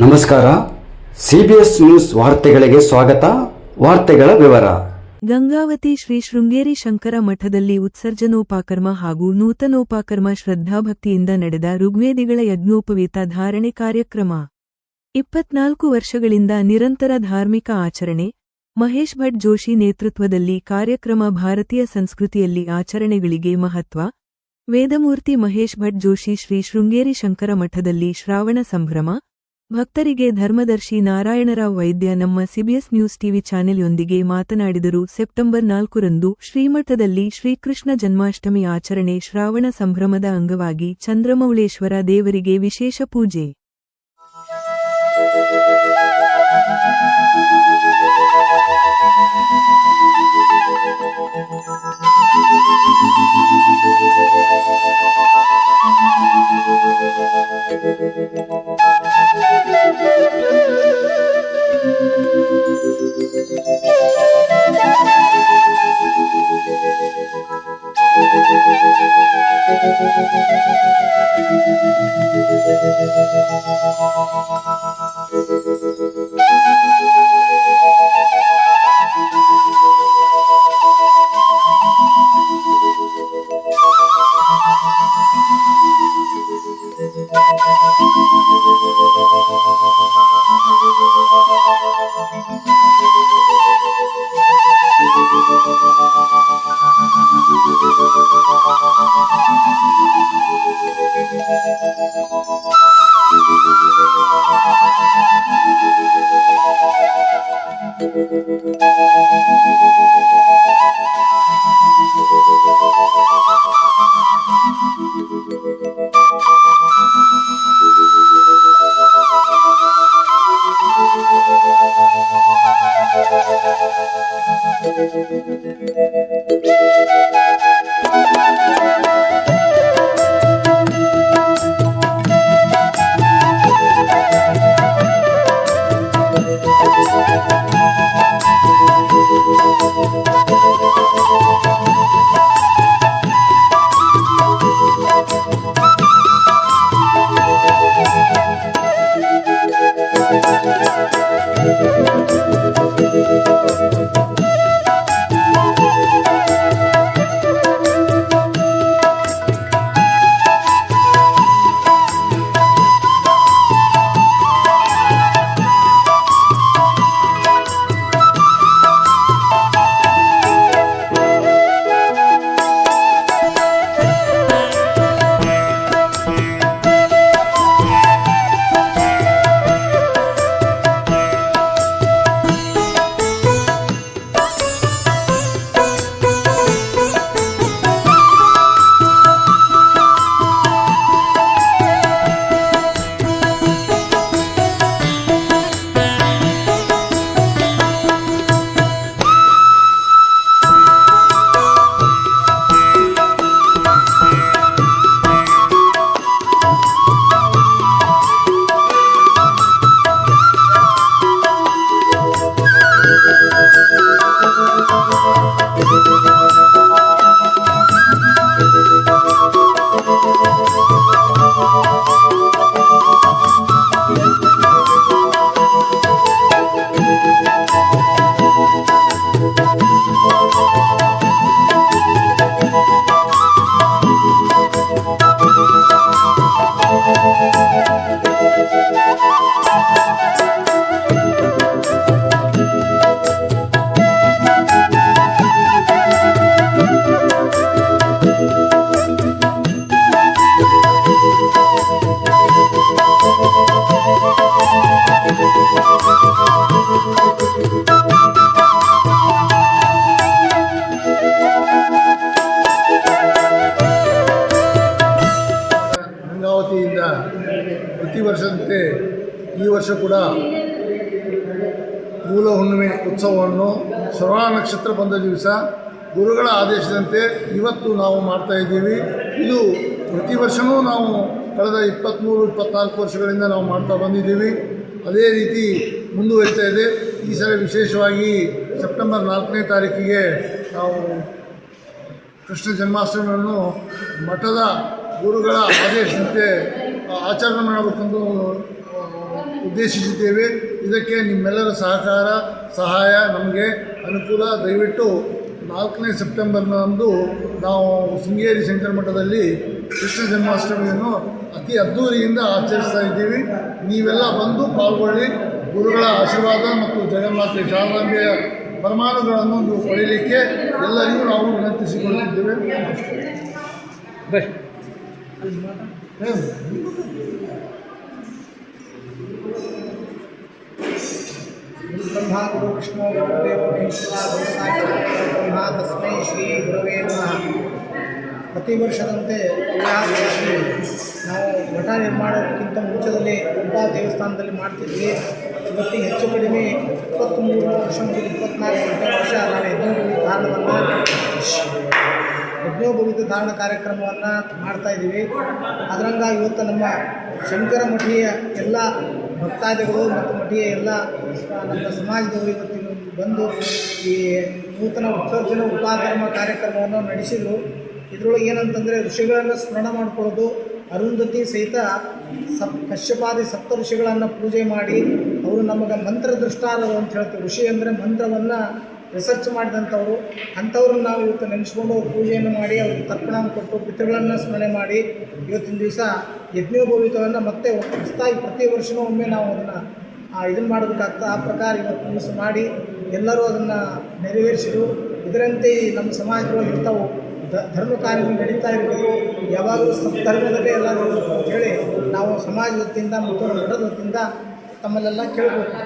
ನಮಸ್ಕಾರ. CBS news ವಾರ್ತೆಗಳಿಗೆ ಸ್ವಾಗತ. ವಾರ್ತೆಗಳ ವಿವರ. ಗಂಗಾವತಿ ಶ್ರೀ ಶೃಂಗೇರಿ ಶಂಕರ ಮಠದಲ್ಲಿ ಉತ್ಸರ್ಜನೋಪಕರ್ಮ ಹಾಗೂ ನೂತನೋಪಕರ್ಮ ಶ್ರದ್ಧಾಭಕ್ತಿಯಿಂದ ನಡೆದ ಋಗ್ವೇದಿಗಳ ಯಜ್ಞೋಪವೀತ ಧಾರಣೆ ಕಾರ್ಯಕ್ರಮ. 24 ವರ್ಷಗಳಿಂದ ನಿರಂತರ ಧಾರ್ಮಿಕ ಆಚರಣೆ. ಮಹೇಶ್ ಭಟ್ ಜೋಶಿ ನೇತೃತ್ವದಲ್ಲಿ ಕಾರ್ಯಕ್ರಮ. ಭಾರತೀಯ ಸಂಸ್ಕೃತಿಯಲ್ಲಿ ಆಚರಣೆಗಳಿಗೆ ಮಹತ್ವ. ವೇದಮೂರ್ತಿ ಮಹೇಶ್ ಭಟ್ ಜೋಶಿ ಶ್ರೀ ಶೃಂಗೇರಿ ಶಂಕರ ಮಠದಲ್ಲಿ ಶ್ರಾವಣ ಸಂಭ್ರಮ. ಭಕ್ತರಿಗೆ ಧರ್ಮದರ್ಶಿ ನಾರಾಯಣರಾವ್ ವೈದ್ಯ ನಮ್ಮ ಸಿಬಿಎಸ್ ನ್ಯೂಸ್ ಟಿವಿ ಚಾನೆಲ್ಯೊಂದಿಗೆ ಮಾತನಾಡಿದರು. ಸೆಪ್ಟೆಂಬರ್ 4ರಂದು ಶ್ರೀಮಠದಲ್ಲಿ ಶ್ರೀಕೃಷ್ಣ ಜನ್ಮಾಷ್ಟಮಿ ಆಚರಣೆ. ಶ್ರಾವಣ ಸಂಭ್ರಮದ ಅಂಗವಾಗಿ ಚಂದ್ರಮೌಳೇಶ್ವರ ದೇವರಿಗೆ ವಿಶೇಷ ಪೂಜೆ. ಗಂಗಾವತಿಯಿಂದ ಪ್ರತಿ ವರ್ಷದಂತೆ ಈ ವರ್ಷ ಕೂಡ ಮೂಲ ಹುಣ್ಣಿಮೆ ಉತ್ಸವವನ್ನು ಶ್ರವಣ ನಕ್ಷತ್ರ ಬಂದ ದಿವಸ ಗುರುಗಳ ಆದೇಶದಂತೆ ಇವತ್ತು ನಾವು ಮಾಡ್ತಾಯಿದ್ದೀವಿ. ಇದು ಪ್ರತಿ ವರ್ಷವೂ ನಾವು ಕಳೆದ 23-24 ವರ್ಷಗಳಿಂದ ನಾವು ಮಾಡ್ತಾ ಬಂದಿದ್ದೀವಿ. ಅದೇ ರೀತಿ ಮುಂದುವರಿತಾ ಇದೆ. ಈ ಸಲ ವಿಶೇಷವಾಗಿ ಸೆಪ್ಟೆಂಬರ್ 4ನೇ ತಾರೀಕಿಗೆ ನಾವು ಕೃಷ್ಣ ಜನ್ಮಾಷ್ಟಮಿಯನ್ನು ಮಠದ ಗುರುಗಳ ಆದೇಶದಂತೆ ಆಚರಣೆ ಮಾಡಬೇಕೆಂದು ಉದ್ದೇಶಿಸಿದ್ದೇವೆ. ಇದಕ್ಕೆ ನಿಮ್ಮೆಲ್ಲರ ಸಹಕಾರ ಸಹಾಯ ನಮಗೆ ಅನುಕೂಲ. ದಯವಿಟ್ಟು 4ನೇ ಸೆಪ್ಟೆಂಬರ್ನಂದು ನಾವು ಶೃಂಗೇರಿ ಶಂಕರ ಮಠದಲ್ಲಿ ಕೃಷ್ಣ ಜನ್ಮಾಷ್ಟಮಿಯನ್ನು ಅತಿ ಅದ್ಧೂರಿಯಿಂದ ಆಚರಿಸ್ತಾ ಇದ್ದೀವಿ. ನೀವೆಲ್ಲ ಬಂದು ಪಾಲ್ಗೊಳ್ಳಿ. ಗುರುಗಳ ಆಶೀರ್ವಾದ ಮತ್ತು ಜಗನ್ಮಾತೆ ಶಾರದಾಂಬೆಯ ಪರಮಾಣುಗಳನ್ನು ನೀವು ಪಡೆಯಲಿಕ್ಕೆ ಎಲ್ಲರಿಗೂ ನಾವು ವಿನಂತಿಸಿಕೊಳ್ಳುತ್ತಿದ್ದೇವೆ. ಬ್ರಹ್ಮ ಗುರು ವಿಷ್ಣು ಗುರುದೇವ ಮಹೇಶ್ವರ ಬ್ರಹ್ಮ ತಸ್ಮೈ ಶ್ರೀ ಗುರವೇ ನಮಃ. ಪ್ರತಿ ವರ್ಷದಂತೆ ಪ್ರಯಾಸವಾಗಿ ನಾವು ಮಠ ನಿರ್ಮಾಣಕ್ಕಿಂತ ಮುಂಚೆದಲ್ಲಿ ಒಬ್ಬ ದೇವಸ್ಥಾನದಲ್ಲಿ ಮಾಡ್ತಿದ್ವಿ. ಇವತ್ತಿಗೆ ಹೆಚ್ಚು ಕಡಿಮೆ 23 ವರ್ಷ ಮುಗಿದು 24ನೇ ವರ್ಷ ನಾವು ಯಜ್ಞೋಪವೀತ ಧಾರಣ ಕಾರ್ಯಕ್ರಮವನ್ನು ಮಾಡ್ತಾಯಿದ್ದೀವಿ. ಅದರಂಗ ಇವತ್ತು ನಮ್ಮ ಶಂಕರ ಮಠೀಯ ಎಲ್ಲ ಭಕ್ತಾದಿಗಳು ಮತ್ತು ಮಠೀಯ ಎಲ್ಲ ನಮ್ಮ ಸಮಾಜದವರು ಇವತ್ತಿನ ಬಂದು ಈ ನೂತನ ಉತ್ಸರ್ಜನ ಉಪಕರ್ಮ ಕಾರ್ಯಕ್ರಮವನ್ನು ನಡೆಸಿದರು. ಇದರೊಳಗೆ ಏನಂತಂದರೆ ಋಷಿಗಳನ್ನು ಸ್ಮರಣ ಮಾಡಿಕೊಳ್ಳೋದು, ಅರುಂಧತಿ ಸಹಿತ ಕಶ್ಯಪಾದಿ ಸಪ್ತ ಋಷಿಗಳನ್ನು ಪೂಜೆ ಮಾಡಿ ಅವರು ನಮಗೆ ಮಂತ್ರದೃಷ್ಟಾರರು ಅಂತ ಹೇಳ್ತೀವಿ. ಋಷಿ ಅಂದರೆ ಮಂತ್ರವನ್ನು ರಿಸರ್ಚ್ ಮಾಡಿದಂಥವ್ರು. ಅಂಥವ್ರನ್ನ ನಾವು ಇವತ್ತು ನೆನೆಸ್ಕೊಂಡು ಪೂಜೆಯನ್ನು ಮಾಡಿ ಅವ್ರಿಗೆ ತರ್ಪಣ ಕೊಟ್ಟು ಪಿತೃಗಳನ್ನು ಸ್ಮರಣೆ ಮಾಡಿ ಇವತ್ತಿನ ದಿವಸ ಯಜ್ಞೋಪವೀತವನ್ನು ಮತ್ತೆ ಹೊಸದಾಗಿ ಪ್ರತಿ ವರ್ಷವೂ ಒಮ್ಮೆ ನಾವು ಅದನ್ನು ಮಾಡಬೇಕಾಗ್ತದೆ. ಆ ಪ್ರಕಾರ ಇವತ್ತು ದಿವಸ ಮಾಡಿ ಎಲ್ಲರೂ ಅದನ್ನು ನೆರವೇರಿಸಿದರು. ಇದರಂತೆ ನಮ್ಮ ಸಮಾಜದೊಳಗೆ ಇಂಥವು ಧರ್ಮ ಕಾರ್ಯಗಳು ನಡೀತಾ ಇರಬೇಕು. ಯಾವಾಗಲೂ ಧರ್ಮದಲ್ಲೇ ಎಲ್ಲ ಇರಬೇಕು ಅಂತೇಳಿ ನಾವು ಸಮಾಜದ ವತಿಯಿಂದ ಮತ್ತು ಮಠದ ವತಿಯಿಂದ ತಮ್ಮಲ್ಲೆಲ್ಲ ಕೇಳಬೇಕು.